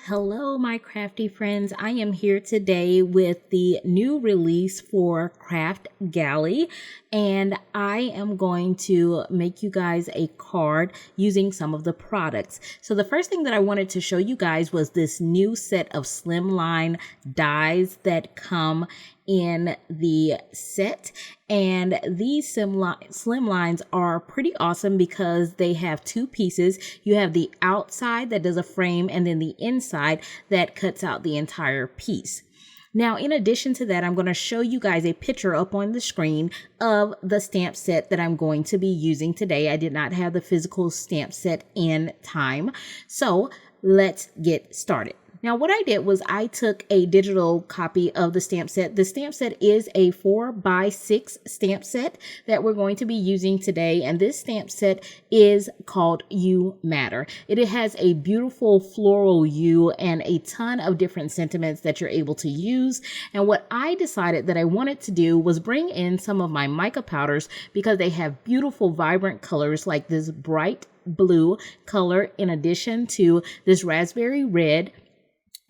Hello, my crafty friends. I am here today with the new release for Kraftgali, and I am going to make you guys a card using some of the products. So the first thing that I wanted to show you guys was this new set of Slimline dies that come in the set, and these slimlines are pretty awesome because they have two pieces. You have the outside that does a frame, and then the inside that cuts out the entire piece. Now, in addition to that, I'm going to show you guys a picture up on the screen of the stamp set that I'm going to be using today. I did not have the physical stamp set in time, so let's get started. Now, what I did was I took a digital copy of the stamp set. The stamp set is a 4x6 stamp set that we're going to be using today. And this stamp set is called You Matter. It has a beautiful floral U and a ton of different sentiments that you're able to use. And what I decided that I wanted to do was bring in some of my mica powders because they have beautiful, vibrant colors like this bright blue color in addition to this raspberry red.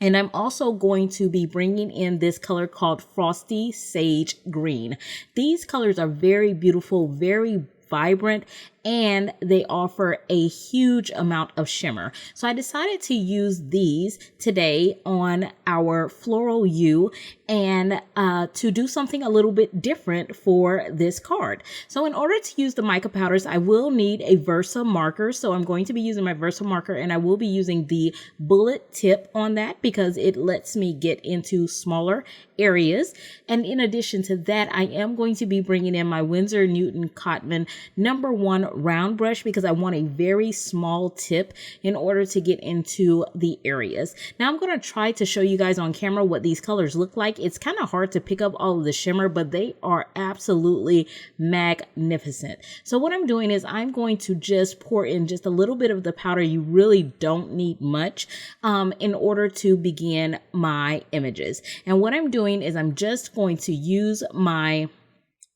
And I'm also going to be bringing in this color called Frosty Sage Green. These colors are very beautiful, very vibrant, and they offer a huge amount of shimmer. So I decided to use these today on our floral U and to do something a little bit different for this card. So in order to use the mica powders, I will need a Versa marker. So I'm going to be using my Versa marker, and I will be using the bullet tip on that because it lets me get into smaller areas. And in addition to that, I am going to be bringing in my Winsor Newton Cotman #1 round brush because I want a very small tip in order to get into the areas. Now I'm going to try to show you guys on camera what these colors look like. It's kind of hard to pick up all of the shimmer, but they are absolutely magnificent. So what I'm doing is I'm going to just pour in just a little bit of the powder. You really don't need much in order to begin my images. And what I'm doing is I'm just going to use my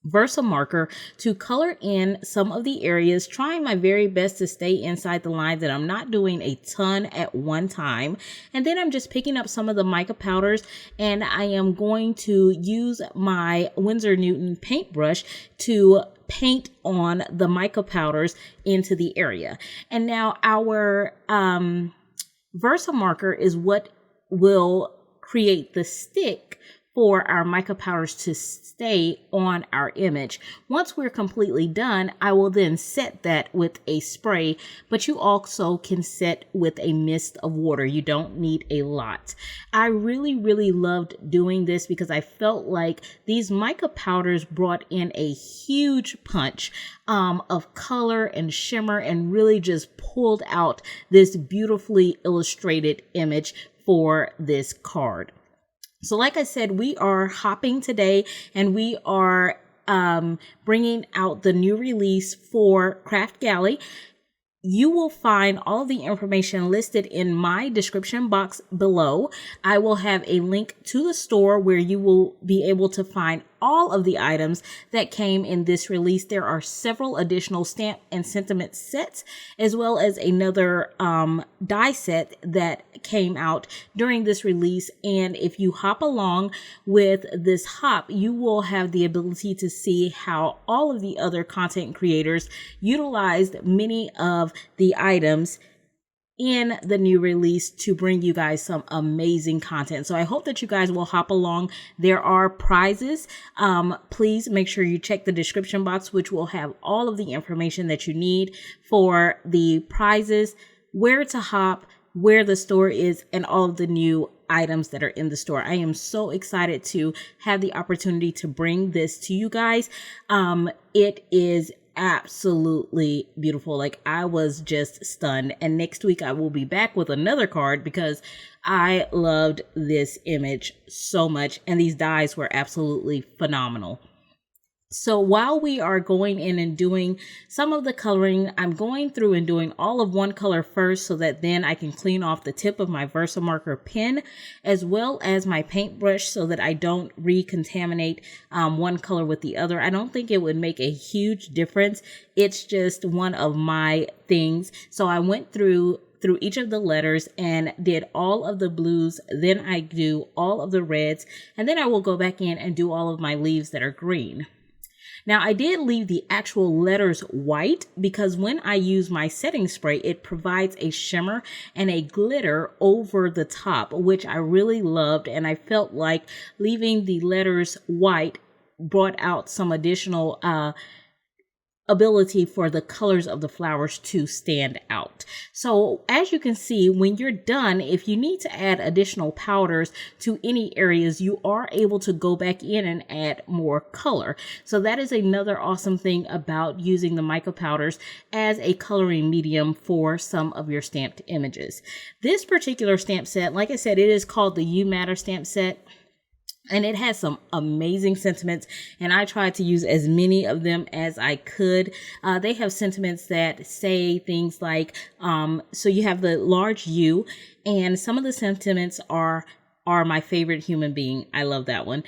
Versa marker to color in some of the areas, trying my very best to stay inside the lines, and I'm not doing a ton at one time. And then I'm just picking up some of the mica powders, and I am going to use my Winsor Newton paintbrush to paint on the mica powders into the area. And now our Versa marker is what will create the stick for our mica powders to stay on our image. Once we're completely done, I will then set that with a spray, but you also can set with a mist of water. You don't need a lot. I really loved doing this because I felt like these mica powders brought in a huge punch of color and shimmer and really just pulled out this beautifully illustrated image for this card. So like I said, we are hopping today, and we are bringing out the new release for Kraftgali. You will find all the information listed in my description box below. I will have a link to the store where you will be able to find all of the items that came in this release. There are several additional stamp and sentiment sets, as well as another die set that came out during this release. And if you hop along with this hop, you will have the ability to see how all of the other content creators utilized many of the items in the new release to bring you guys some amazing content. So I hope that you guys will hop along. There are prizes. Please make sure you check the description box, which will have all of the information that you need for the prizes, where to hop, where the store is, and all of the new items that are in the store. I am so excited to have the opportunity to bring this to you guys. It is absolutely beautiful. Like, I was just stunned. And next week I will be back with another card because I loved this image so much, and these dies were absolutely phenomenal. So while we are going in and doing some of the coloring, I'm going through and doing all of one color first so that then I can clean off the tip of my Versa marker pen as well as my paintbrush so that I don't recontaminate one color with the other. I don't think it would make a huge difference. It's just one of my things. So I went through through each of the letters and did all of the blues. Then I do all of the reds, and then I will go back in and do all of my leaves that are green. Now, I did leave the actual letters white because when I use my setting spray, it provides a shimmer and a glitter over the top, which I really loved. And I felt like leaving the letters white brought out some additional ability for the colors of the flowers to stand out. So as you can see, when you're done, if you need to add additional powders to any areas, you are able to go back in and add more color. So that is another awesome thing about using the mica powders as a coloring medium for some of your stamped images. This particular stamp set, like I said, it is called the You Matter stamp set. And it has some amazing sentiments, and I tried to use as many of them as I could. They have sentiments that say things like, so you have the large U, and some of the sentiments are my favorite human being. I love that one.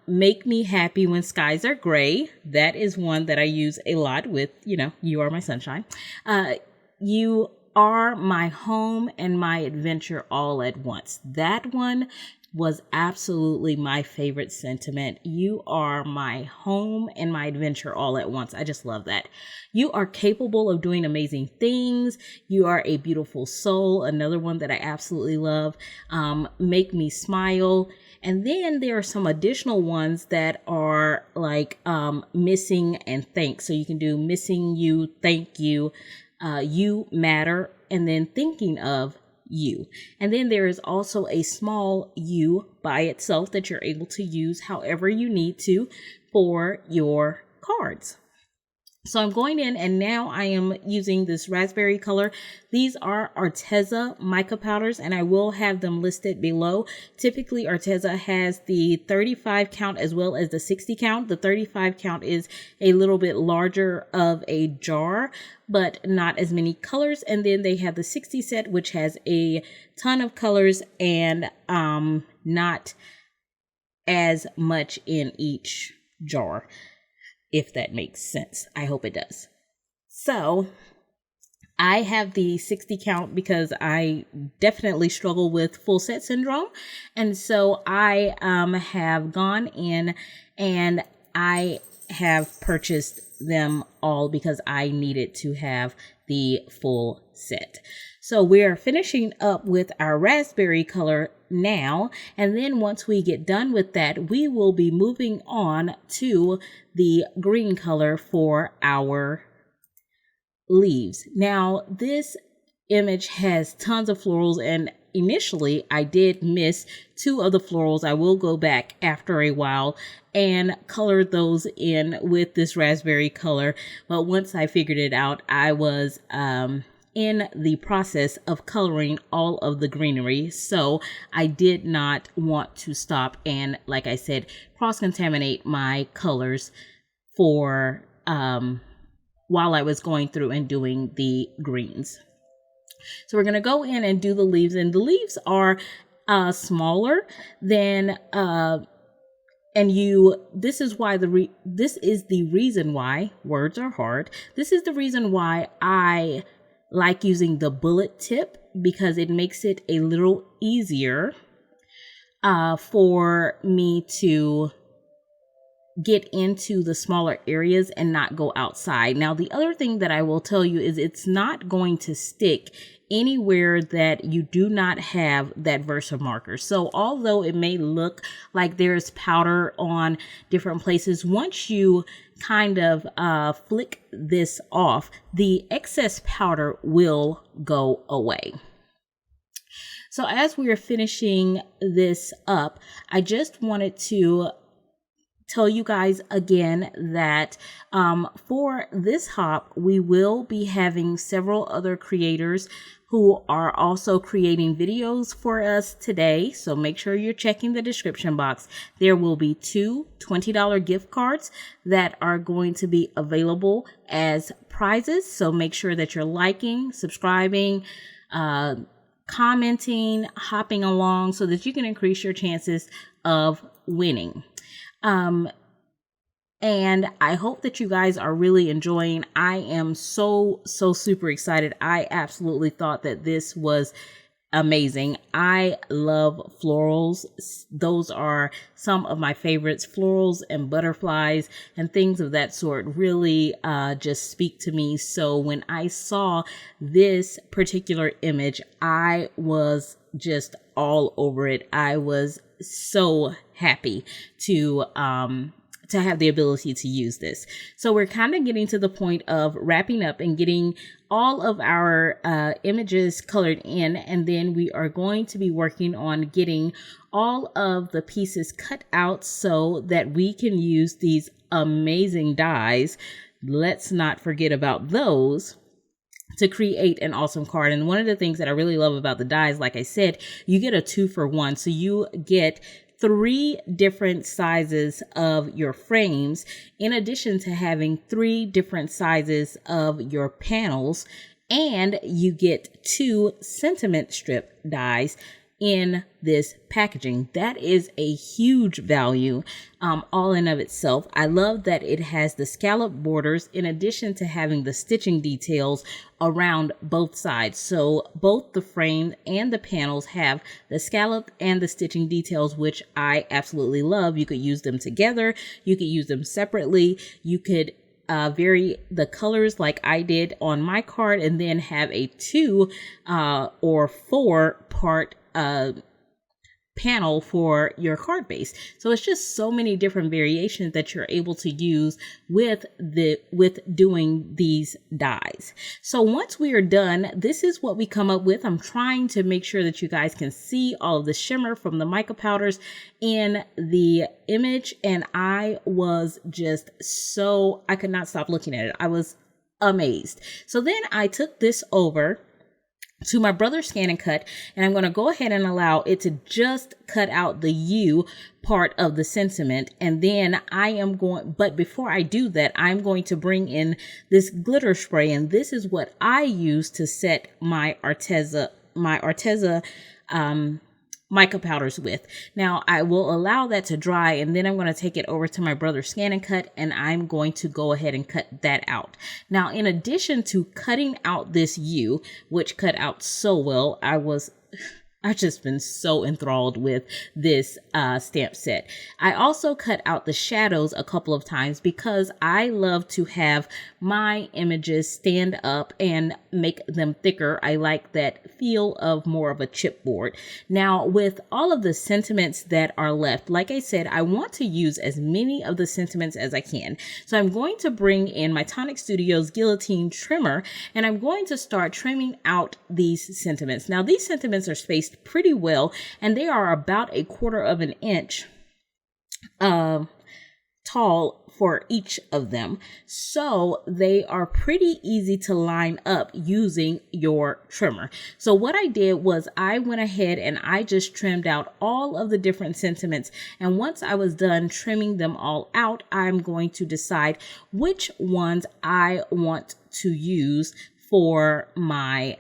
Make me happy when skies are gray. That is one that I use a lot with, you are my sunshine. You are my home and my adventure all at once. That one was absolutely my favorite sentiment. You are my home and my adventure all at once. I just love that. You are capable of doing amazing things. You are a beautiful soul. Another one that I absolutely love. Make me smile. And then there are some additional ones that are like missing and thanks. So you can do missing you, thank you, you matter, and then thinking of you. And then there is also a small U by itself that you're able to use however you need to for your cards. So I'm going in and now I am using this raspberry color. These are Arteza mica powders and I will have them listed below. Typically Arteza has the 35 count as well as the 60 count. The 35 count is a little bit larger of a jar, but not as many colors. And then they have the 60 set, which has a ton of colors and not as much in each jar, if that makes sense. I hope it does. So I have the 60 count because I definitely struggle with full set syndrome. And so I have gone in and I have purchased them all because I needed to have the full set. So we're finishing up with our raspberry color now. And then once we get done with that, we will be moving on to the green color for our leaves. Now, this image has tons of florals, and initially I did miss two of the florals. I will go back after a while and color those in with this raspberry color. But once I figured it out, I was in the process of coloring all of the greenery. So I did not want to stop and, like I said, cross-contaminate my colors for while I was going through and doing the greens. So we're going to go in and do the leaves, and the leaves are smaller than this is the reason why words are hard. This is the reason why I like using the bullet tip, because it makes it a little easier for me to get into the smaller areas and not go outside. Now, the other thing that I will tell you is it's not going to stick anywhere that you do not have that Versa marker. So although it may look like there's powder on different places, once you kind of flick this off, the excess powder will go away. So as we are finishing this up, I just wanted to tell you guys again that for this hop, we will be having several other creators who are also creating videos for us today. So make sure you're checking the description box. There will be two $20 gift cards that are going to be available as prizes. So make sure that you're liking, subscribing, commenting, hopping along so that you can increase your chances of winning. And I hope that you guys are really enjoying. I am so super excited. I absolutely thought that this was amazing. I love florals. Those are some of my favorites. Florals and butterflies and things of that sort really just speak to me. So when I saw this particular image, I was just all over it. I was so happy to have the ability to use this. So we're kind of getting to the point of wrapping up and getting all of our images colored in, and then we are going to be working on getting all of the pieces cut out so that we can use these amazing dies. Let's not forget about those to create an awesome card. And one of the things that I really love about the dies, like I said, you get a 2-for-1. So you get 3 different sizes of your frames, in addition to having 3 different sizes of your panels, and you get 2 sentiment strip dies in this packaging. That is a huge value all in of itself. I love that it has the scallop borders in addition to having the stitching details around both sides. So both the frame and the panels have the scallop and the stitching details, which I absolutely love. You could use them together. You could use them separately. You could vary the colors like I did on my card, and then have a 2 or 4 part panel for your card base. So it's just so many different variations that you're able to use with doing these dies. So once we are done, this is what we come up with. I'm trying to make sure that you guys can see all of the shimmer from the mica powders in the image, and I was just I could not stop looking at it. I was amazed. So then I took this over to my brother's Scan and Cut, and I'm going to go ahead and allow it to just cut out the U part of the sentiment. And then but before I do that, I'm going to bring in this glitter spray, and this is what I use to set my arteza mica powders with. Now I will allow that to dry, and then I'm going to take it over to my brother's Scan and Cut, and I'm going to go ahead and cut that out. Now, in addition to cutting out this U, which cut out so well, I've just been so enthralled with this stamp set. I also cut out the shadows a couple of times because I love to have my images stand up and make them thicker. I like that feel of more of a chipboard. Now, with all of the sentiments that are left, like I said, I want to use as many of the sentiments as I can. So I'm going to bring in my Tonic Studios guillotine trimmer, and I'm going to start trimming out these sentiments. Now, these sentiments are spaced pretty well, and they are about 1/4 of an inch tall for each of them. So they are pretty easy to line up using your trimmer. So what I did was I went ahead and I just trimmed out all of the different sentiments. And once I was done trimming them all out, I'm going to decide which ones I want to use for my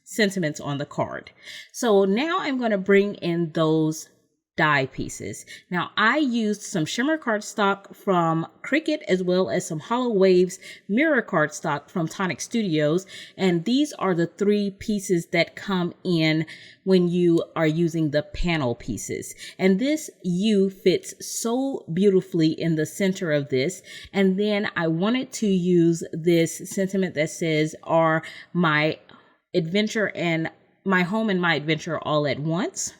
sentiments on the card. So now I'm going to bring in those die pieces. Now I used some shimmer cardstock from Cricut, as well as some Hollow Waves mirror cardstock from Tonic Studios, and these are the 3 pieces that come in when you are using the panel pieces. And this U fits so beautifully in the center of this. And then I wanted to use this sentiment that says, "Are my adventure and my home and my adventure all at once."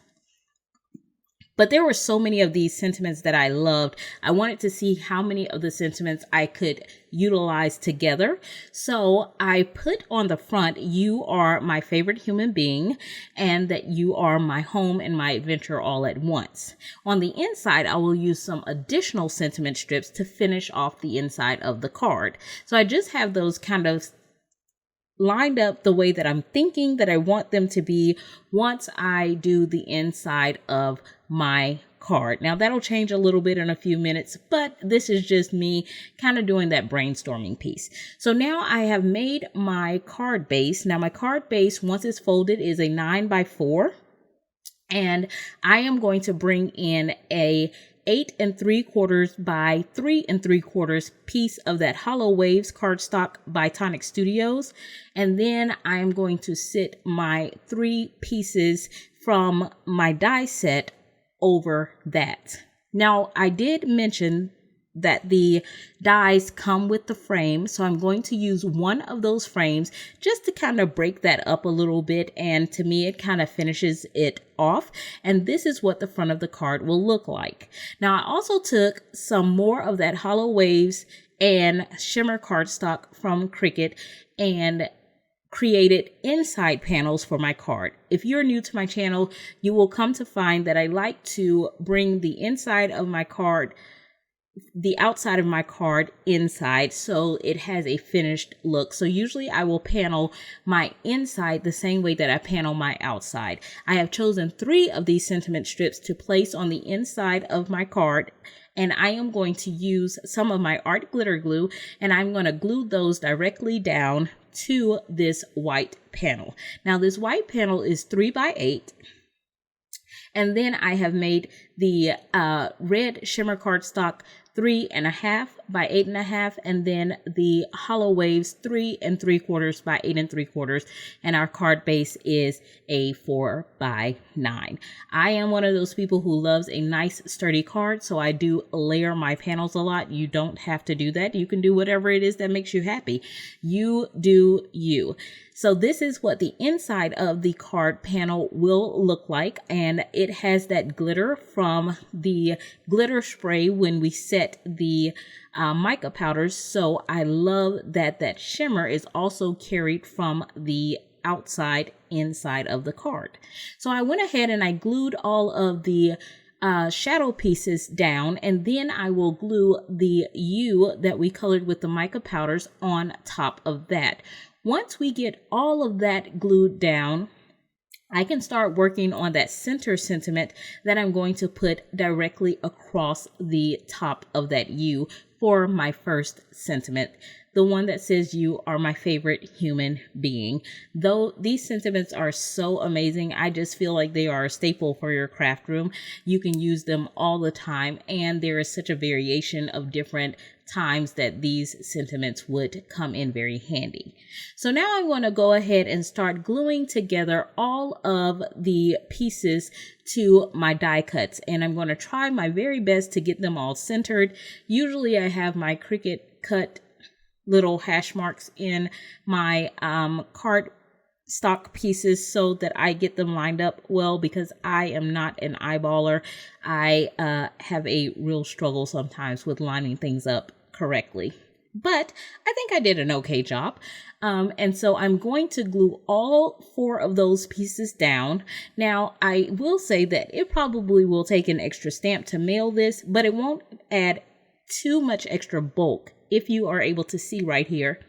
But there were so many of these sentiments that I loved. I wanted to see how many of the sentiments I could utilize together. So I put on the front, "You are my favorite human being," and that "you are my home and my adventure all at once." On the inside, I will use some additional sentiment strips to finish off the inside of the card. So I just have those kind of lined up the way that I'm thinking that I want them to be once I do the inside of my card. Now that'll change a little bit in a few minutes, but this is just me kind of doing that brainstorming piece. So now I have made my card base. Now my card base, once it's folded, is a 9x4. And I am going to bring in a 8 3/4 by 3 3/4 piece of that Hollow Waves cardstock by Tonic Studios. And then I'm going to sit my 3 pieces from my die set over that. Now, I did mention that the dies come with the frame, so I'm going to use one of those frames just to kind of break that up a little bit, and to me it kind of finishes it off, and this is what the front of the card will look like. Now, I also took some more of that Hollow Waves and shimmer cardstock from Cricut and created inside panels for my card. If you're new to my channel, you will come to find that I like to bring the inside of my card, the outside of my card inside, so it has a finished look. So usually I will panel my inside the same way that I panel my outside. I have chosen 3 of these sentiment strips to place on the inside of my card, and I am going to use some of my art glitter glue, and I'm going to glue those directly down to this white panel. Now, this white panel is 3 by 8. And then I have made the red shimmer cardstock 3.5 by 8.5, and then the Hollow Waves 3 3/4 by 8 3/4, and our card base is a 4 by 9. I am one of those people who loves a nice sturdy card, so I do layer my panels a lot. You don't have to do that. You can do whatever it is that makes you happy. You do you. So this is what the inside of the card panel will look like, and it has that glitter from the glitter spray when we set the mica powders. So I love that that shimmer is also carried from the outside inside of the card. So I went ahead and I glued all of the shadow pieces down, and then I will glue the U that we colored with the mica powders on top of that. Once we get all of that glued down, I can start working on that center sentiment that I'm going to put directly across the top of that U for my first sentiment. The one that says, "You are my favorite human being." Though these sentiments are so amazing, I just feel like they are a staple for your craft room. You can use them all the time, and there is such a variation of different times that these sentiments would come in very handy. So now I want to go ahead and start gluing together all of the pieces to my die cuts, and I'm going to try my very best to get them all centered. Usually I have my Cricut cut little hash marks in my card stock pieces so that I get them lined up well, because I am not an eyeballer. I have a real struggle sometimes with lining things up correctly, but I think I did an okay job. And so I'm going to glue all 4 of those pieces down. Now, I will say that it probably will take an extra stamp to mail this, but it won't add too much extra bulk. If you are able to see right here,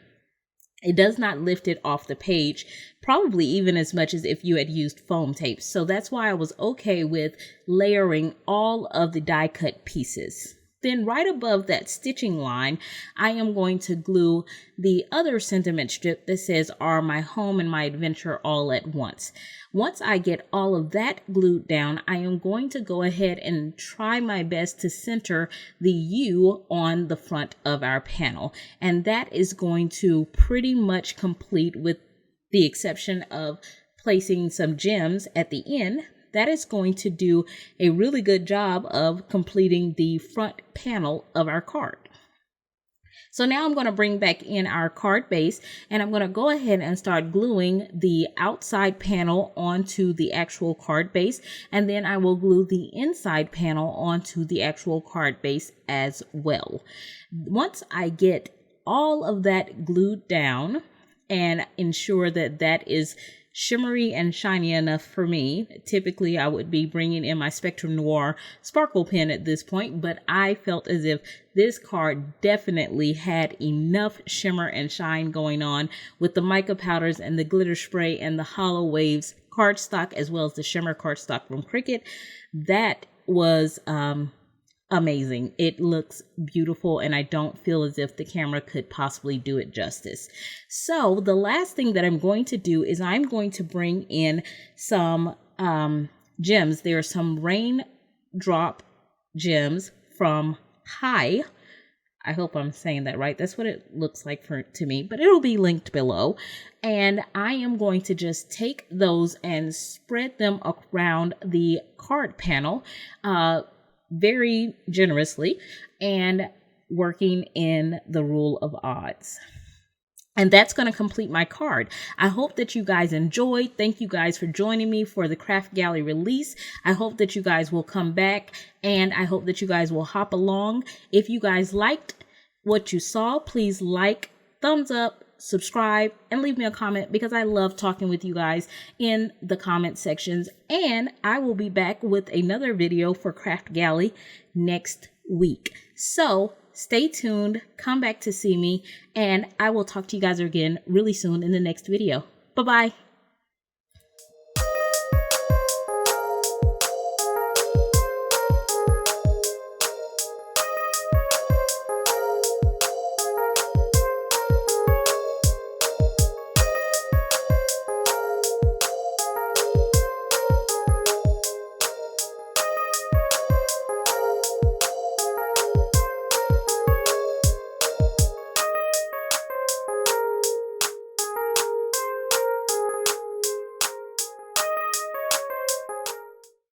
it does not lift it off the page, probably even as much as if you had used foam tape. So that's why I was okay with layering all of the die cut pieces. Then right above that stitching line, I am going to glue the other sentiment strip that says, "Are my home and my adventure all at once." Once I get all of that glued down, I am going to go ahead and try my best to center the U on the front of our panel. And that is going to pretty much complete, with the exception of placing some gems at the end. That is going to do a really good job of completing the front panel of our card. So now I'm going to bring back in our card base, and I'm going to go ahead and start gluing the outside panel onto the actual card base, and then I will glue the inside panel onto the actual card base as well. Once I get all of that glued down and ensure that that is shimmery and shiny enough for me. Typically, I would be bringing in my Spectrum Noir sparkle pen at this point, but I felt as if this card definitely had enough shimmer and shine going on with the mica powders and the glitter spray and the Hollow Waves cardstock, as well as the shimmer cardstock from Cricut. That was amazing. It looks beautiful, and I don't feel as if the camera could possibly do it justice. So the last thing that I'm going to do is I'm going to bring in some gems. There are some raindrop gems from High. I hope I'm saying that right. That's what it looks like to me, but it'll be linked below. And I am going to just take those and spread them around the card panel very generously and working in the rule of odds. And that's going to complete my card. I hope that you guys enjoyed. Thank you guys for joining me for the Kraftgali release. I hope that you guys will come back, and I hope that you guys will hop along. If you guys liked what you saw, please like, thumbs up, subscribe, and leave me a comment, because I love talking with you guys in the comment sections. And I will be back with another video for Kraftgali next week. So stay tuned, come back to see me, and I will talk to you guys again really soon in the next video. Bye-bye.